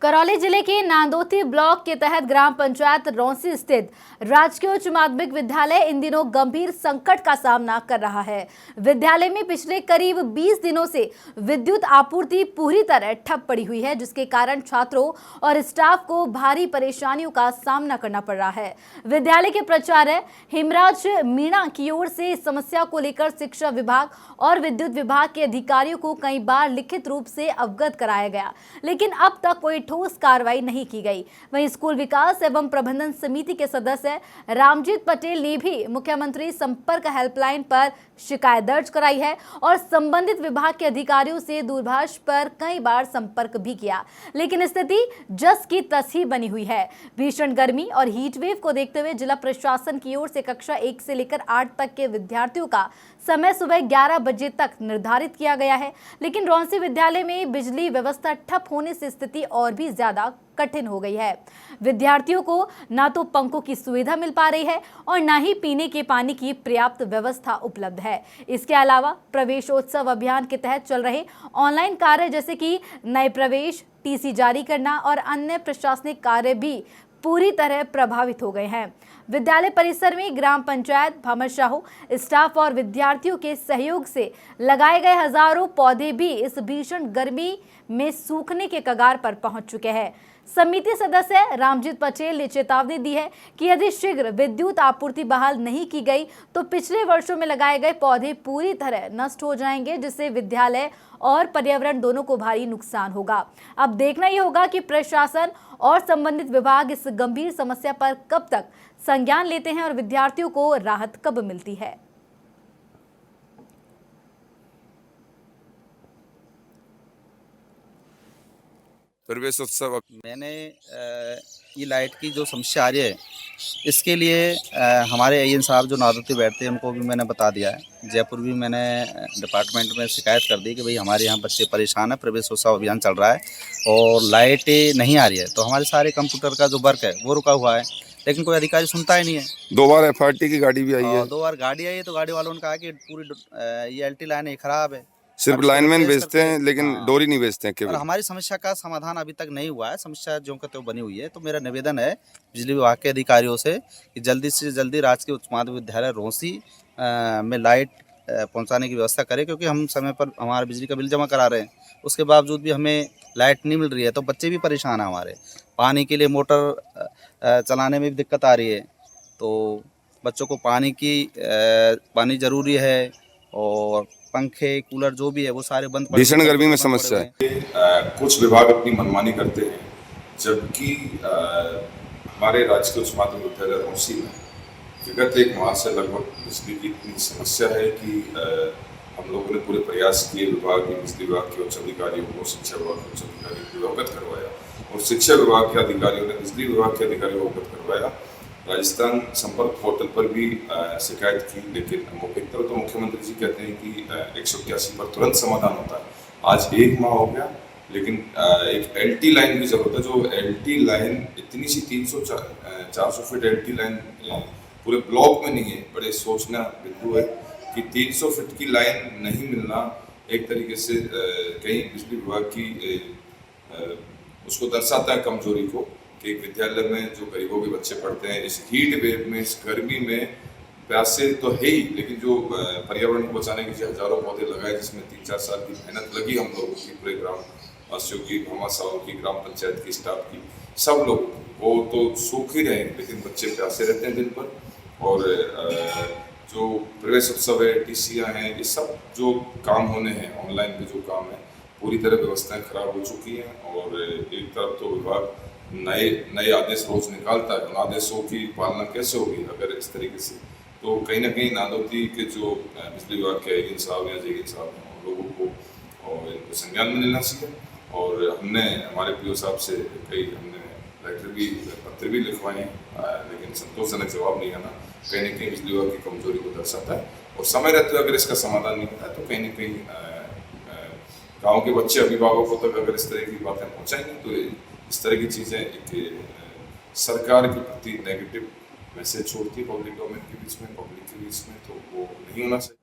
करौली जिले के नांदोती ब्लॉक के तहत ग्राम पंचायत रौंसी स्थित राजकीय उच्च माध्यमिक विद्यालय इन दिनों गंभीर संकट का सामना कर रहा है। विद्यालय में पिछले करीब 20 दिनों से विद्युत आपूर्ति पूरी तरह ठप पड़ी हुई है, जिसके कारण छात्रों और स्टाफ को भारी परेशानियों का सामना करना पड़ रहा है। विद्यालय के प्राचार्य हिमराज मीणा की ओर से इस समस्या को लेकर शिक्षा विभाग और विद्युत विभाग के अधिकारियों को कई बार लिखित रूप से अवगत कराया गया, लेकिन अब तक कोई ठोस कार्रवाई नहीं की गई। वहीं स्कूल विकास एवं प्रबंधन समिति के सदस्य रामजीत पटेल ने भी मुख्यमंत्री संपर्क हेल्पलाइन पर शिकायत दर्ज कराई है और संबंधित विभाग के अधिकारियों से दूरभाष पर कई बार संपर्क भी किया, लेकिन स्थिति जस की तस ही बनी हुई है। भीषण गर्मी और हीट वेव को देखते हुए जिला प्रशासन की ओर से कक्षा 1 से लेकर 8 तक के विद्यार्थियों का समय सुबह 11 बजे तक निर्धारित किया गया है, लेकिन रौंसी विद्यालय में बिजली व्यवस्था ठप होने से स्थिति और भी ज्यादा कठिन हो गई है। विद्यार्थियों को ना तो पंखों की सुविधा मिल पा रही है और ना ही पीने के पानी की पर्याप्त व्यवस्था उपलब्ध है। इसके अलावा प्रवेशोत्सव अभियान के तहत चल रहे ऑनलाइन कार्य जैसे कि नए प्रवेश, टीसी जारी करना और अन्य प्रशासनिक कार्य भी पूरी तरह प्रभावित हो गए हैं। विद्यालय परिसर में ग्राम पंचायत भामरशाहो स्टाफ और विद्यार्थियों के सहयोग से लगाए गए हजारों पौधे भी इस भीषण गर्मी में सूखने के कगार पर पहुंच चुके हैं। समिति सदस्य रामजीत पटेल ने चेतावनी दी है कि यदि शीघ्र विद्युत आपूर्ति बहाल नहीं की गई तो पिछले वर्षों में लगाए गए पौधे पूरी तरह नष्ट हो जाएंगे, जिससे विद्यालय और पर्यावरण दोनों को भारी नुकसान होगा। अब देखना ही होगा कि प्रशासन और संबंधित विभाग इस गंभीर समस्या पर कब तक संज्ञान लेते हैं और विद्यार्थियों को राहत कब मिलती है। प्रवेशोत्सव मैंने ये लाइट की जो समस्या आ रही है, इसके लिए हमारे एएन साहब जो नादोती बैठते हैं उनको भी मैंने बता दिया है। जयपुर भी मैंने डिपार्टमेंट में शिकायत कर दी कि भाई हमारे यहाँ बच्चे परेशान है, प्रवेशोत्सव अभियान चल रहा है और लाइट नहीं आ रही है, तो हमारे सारे कंप्यूटर का जो वर्क है वो रुका हुआ है, लेकिन कोई अधिकारी सुनता ही नहीं है। 2 बार एफआरटी की गाड़ी भी आई है। 2 बार गाड़ी आई है, तो गाड़ी वालों ने कहा कि पूरी ये एलटी लाइन खराब है, सिर्फ लाइनमैन भेजते हैं लेकिन डोरी नहीं भेजते हैं केवल। और हमारी समस्या का समाधान अभी तक नहीं हुआ है। समस्या जो का तो बनी हुई है। तो मेरा निवेदन है बिजली विभाग के अधिकारियों से कि जल्दी से जल्दी राजकीय उच्च माध्यमिक विद्यालय रौंसी में लाइट पहुंचाने की व्यवस्था करें, क्योंकि हम समय पर हमारा बिजली का बिल जमा करा रहे हैं, उसके बावजूद भी हमें लाइट नहीं मिल रही है। तो बच्चे भी परेशान हैं हमारे, पानी के लिए मोटर चलाने में भी दिक्कत आ रही है। तो बच्चों को पानी ज़रूरी है और पंखे कूलर जो भी है वो सारे बंद। भीषण गर्मी में समस्या है। कुछ विभाग अपनी मनमानी करते हैं, जबकि हमारे राजकीय उच्च माध्यमिक विद्यालय रौंसी में विगत 1 माह से लगभग बिजली की इतनी समस्या है कि हम लोगों ने पूरे प्रयास किए। बिजली विभाग के उच्च अधिकारियों को, शिक्षा विभाग के उच्च अधिकारियों को अवगत करवाया और शिक्षा विभाग के अधिकारियों ने बिजली विभाग के अधिकारियों को अवगत करवाया। राजस्थान संपर्क पोर्टल पर भी शिकायत की, लेकिन एक तरफ तो मुख्यमंत्री जी कहते हैं कि 181 पर तुरंत समाधान होता है। आज 1 माह हो गया, लेकिन एक एलटी लाइन की जरूरत है। जो एलटी लाइन इतनी सी 300-400 फीट एलटी लाइन पूरे ब्लॉक में नहीं है। बड़े सोचना बिंदु है कि 300 फीट की लाइन नहीं मिलना एक तरीके से कहीं बिजली विभाग की उसको दर्शाता है कमजोरी को, कि एक विद्यालय में जो गरीबों के बच्चे पढ़ते हैं इस हीट वेव में, इस गर्मी में, प्यासे तो है ही, लेकिन जो पर्यावरण को बचाने के लिए हजारों पौधे लगाए, जिसमें 3-4 साल की मेहनत लगी हम लोगों की, पूरे ग्राम वासियों की, भामाशाहों की, ग्राम पंचायत की, स्टाफ की, सब लोग, वो तो सूख ही रहे, लेकिन बच्चे प्यासे रहते हैं दिन पर। और जो प्रवेश उत्सव है, टीसियाँ हैं, ये सब जो काम होने हैं, ऑनलाइन पे जो काम है, पूरी तरह व्यवस्थाएं खराब हो चुकी हैं। और एक तरफ तो विभाग नए आदेश रोज निकालता है, उन आदेशों की पालना कैसे होगी अगर इस तरीके से। तो कहीं ना कहीं नादोती के जो बिजली विभाग के एएन साहब या जेईन साहब हैं, उन लोगों को और इनको संज्ञान में लेना चाहिए। और हमने हमारे पीओ साहब से हमने पत्र भी लिखवाए हैं, लेकिन संतोषजनक जवाब नहीं आना कहीं ना कहीं बिजली विभाग की कमजोरी को दर्शाता है। और समय रहते हुए अगर इसका समाधान नहीं होता है तो कहीं ना कहीं गाँव के बच्चे अभिभावकों तक अगर इस तरह की बातें पहुँचाएंगे तो इस तरह की चीज़ें एक सरकार के प्रति नेगेटिव मैसेज छोड़ती है पब्लिक डोमेन के बीच में, पब्लिक के बीच में, तो वो नहीं होना चाहिए।